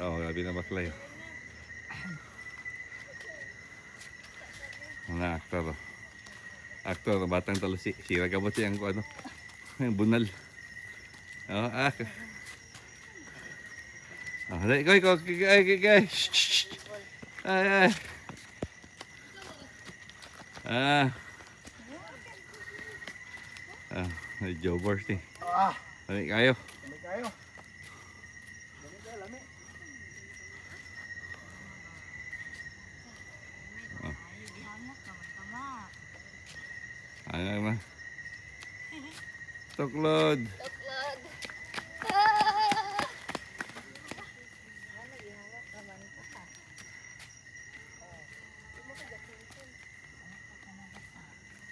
Oh, grabe na baklay. Mga aktor. Aktor, batang talo si Ragamot yang ko ano. Yung bunal. Oh, ikaw. Ay. Ay. Joe Bors ni. Lami kayo. Ano na? Tuklod.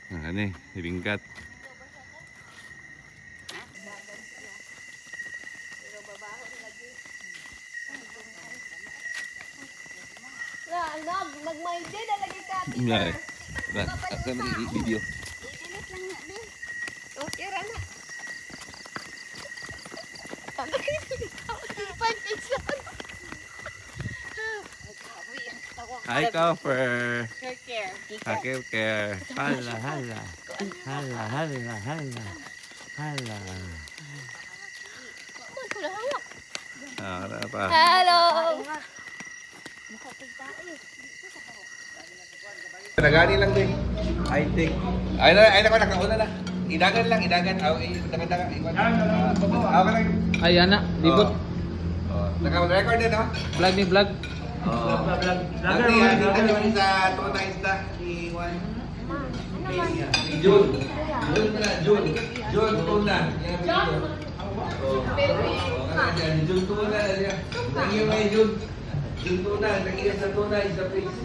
Ano eh, ibingkat. Magmaide na lagi ka. Iya. Akan video. Idilit lang na din. Okay ra na. Hi, Copper. Care. Care. Hala. Ano pa? Hello. Nagani lang din. I think. Ay na ko nakauna na. Idagan lang. Dagan. Ako lang. Ay, anak, libot. Naka-record din, no? Vlog ni vlog. Nanti naman sa Tuna Isda ni Juan. June Tuna. June Tuna. Thank you, June. June Tuna. Thank you sa Tuna Isda, please.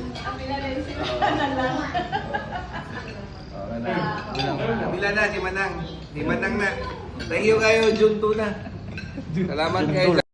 Bila na, di Manang na. Thank you kayo, June Tuna. Salamat kayo.